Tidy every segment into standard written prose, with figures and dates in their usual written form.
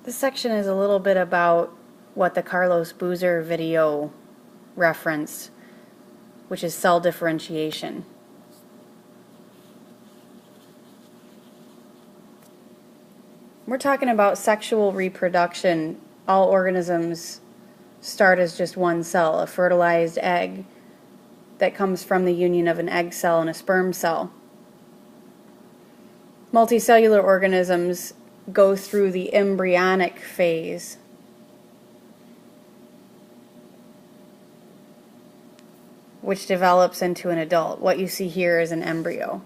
This section is a little bit about what the Carlos Boozer video referenced, which is cell differentiation. We're talking about sexual reproduction. All organisms start as just one cell, a fertilized egg that comes from the union of an egg cell and a sperm cell. Multicellular organisms go through the embryonic phase, which develops into an adult. What you see here is an embryo.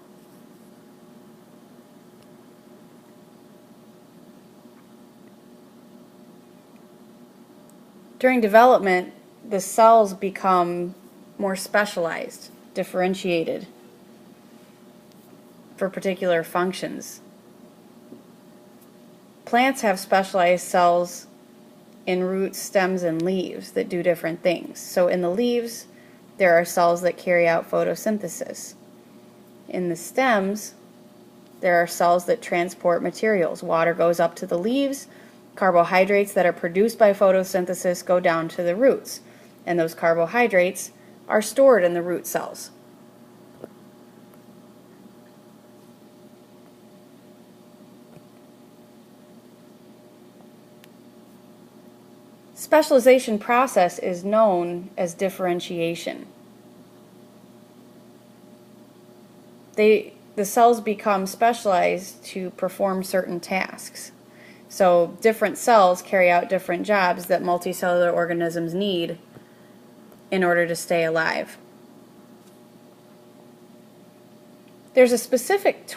During development, the cells become more specialized, differentiated for particular functions. Plants have specialized cells in roots, stems, and leaves that do different things. So in the leaves, there are cells that carry out photosynthesis. In the stems, there are cells that transport materials. Water goes up to the leaves. Carbohydrates that are produced by photosynthesis go down to the roots, and those carbohydrates are stored in the root cells. Specialization process is known as differentiation. The cells become specialized to perform certain tasks. So different cells carry out different jobs that multicellular organisms need in order to stay alive. There's a specific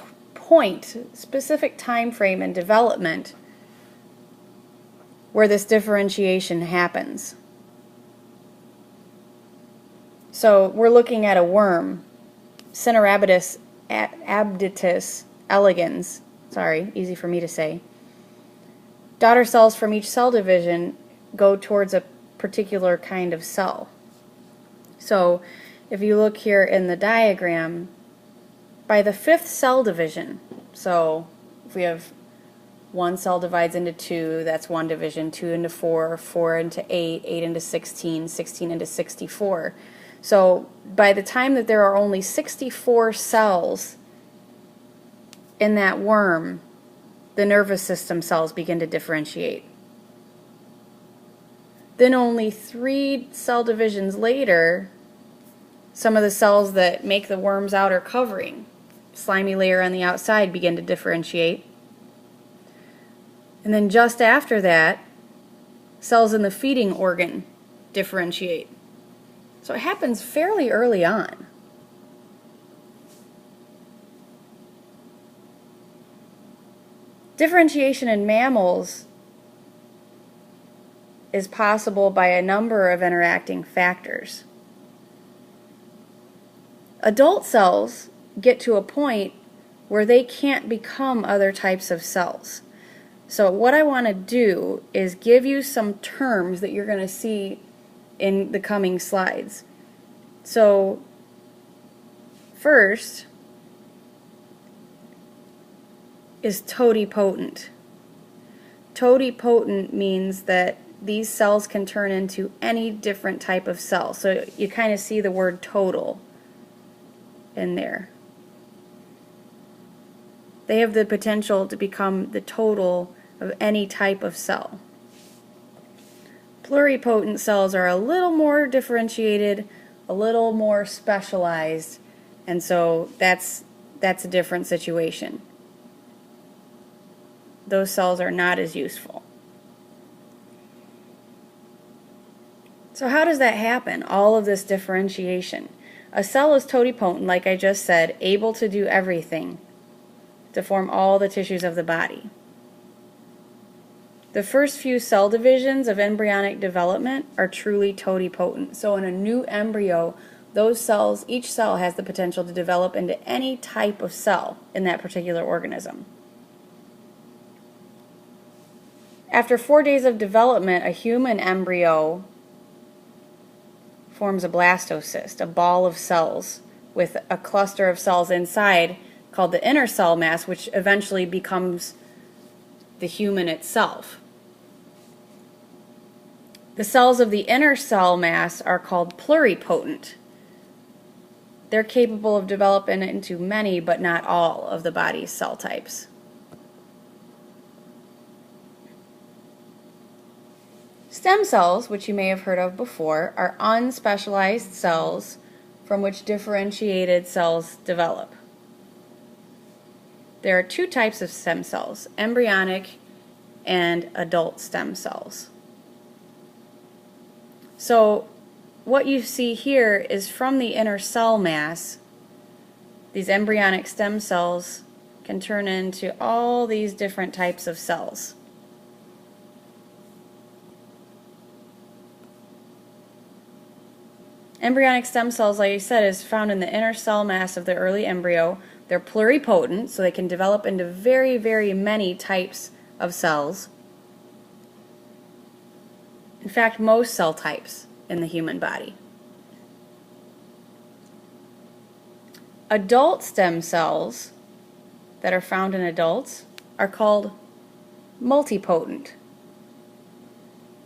specific time frame in development where this differentiation happens. So we're looking at a worm, Cinerabidus abditus elegans, easy for me to say. Daughter cells from each cell division go towards a particular kind of cell. So if you look here in the diagram, by the 5th cell division, so if we have one cell divides into 2, that's one division, 2 into 4, 4 into 8, 8 into 16, 16 into 64. So by the time that there are only 64 cells in that worm, the nervous system cells begin to differentiate. Then only 3 cell divisions later, some of the cells that make the worm's outer covering, slimy layer on the outside, begin to differentiate. And then just after that, cells in the feeding organ differentiate. So it happens fairly early on. Differentiation in mammals is possible by a number of interacting factors. Adult cells get to a point where they can't become other types of cells. So what I want to do is give you some terms that you're going to see in the coming slides. So first is totipotent. Totipotent means that these cells can turn into any different type of cell. So you kind of see the word total in there. They have the potential to become the total of any type of cell. Pluripotent cells are a little more differentiated, a little more specialized, and so that's a different situation. Those cells are not as useful. So how does that happen, all of this differentiation? A cell is totipotent, like I just said, able to do everything, to form all the tissues of the body. The first few cell divisions of embryonic development are truly totipotent. So in a new embryo, those cells, each cell has the potential to develop into any type of cell in that particular organism. After 4 days of development, a human embryo forms a blastocyst, a ball of cells with a cluster of cells inside called the inner cell mass, which eventually becomes the human itself. The cells of the inner cell mass are called pluripotent. They're capable of developing into many, but not all, of the body's cell types. Stem cells, which you may have heard of before, are unspecialized cells from which differentiated cells develop. There are two types of stem cells, embryonic and adult stem cells. So what you see here is from the inner cell mass, these embryonic stem cells can turn into all these different types of cells. Embryonic stem cells, like I said, is found in the inner cell mass of the early embryo. They're pluripotent, so they can develop into very, very many types of cells. In fact, most cell types in the human body. Adult stem cells that are found in adults are called multipotent.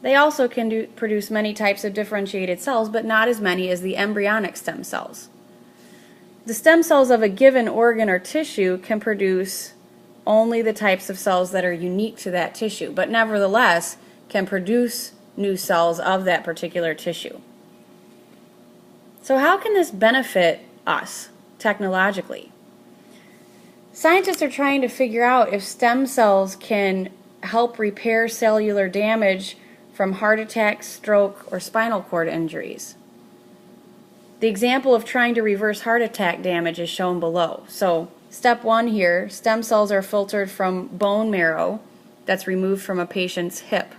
They also can produce many types of differentiated cells, but not as many as the embryonic stem cells. The stem cells of a given organ or tissue can produce only the types of cells that are unique to that tissue, but nevertheless can produce new cells of that particular tissue. So how can this benefit us technologically? Scientists are trying to figure out if stem cells can help repair cellular damage from heart attack, stroke, or spinal cord injuries. The example of trying to reverse heart attack damage is shown below. So, step one here, stem cells are filtered from bone marrow that's removed from a patient's hip.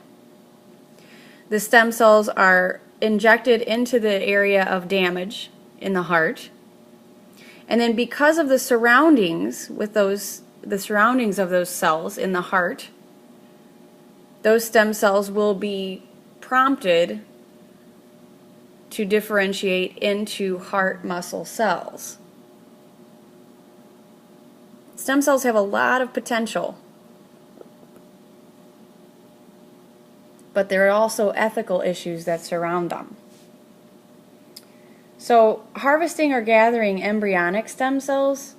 The stem cells are injected into the area of damage in the heart. And then because of the surroundings of those cells in the heart, those stem cells will be prompted to differentiate into heart muscle cells. Stem cells have a lot of potential, but there are also ethical issues that surround them. So, harvesting or gathering embryonic stem cells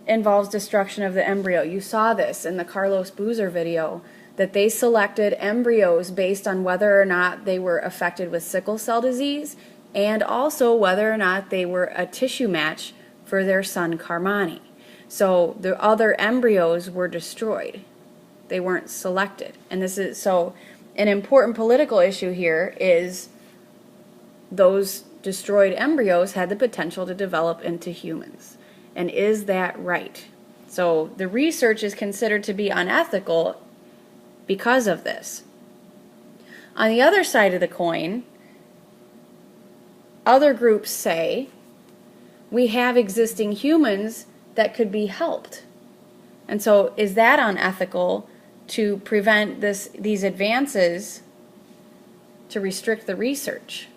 involves destruction of the embryo. You saw this in the Carlos Boozer video, that they selected embryos based on whether or not they were affected with sickle cell disease and also whether or not they were a tissue match for their son Carmani. So the other embryos were destroyed. They weren't selected. And this is so an important political issue here is those destroyed embryos had the potential to develop into humans. And is that right? So the research is considered to be unethical because of this. On the other side of the coin, other groups say we have existing humans that could be helped. And so is that unethical to prevent these advances, to restrict the research?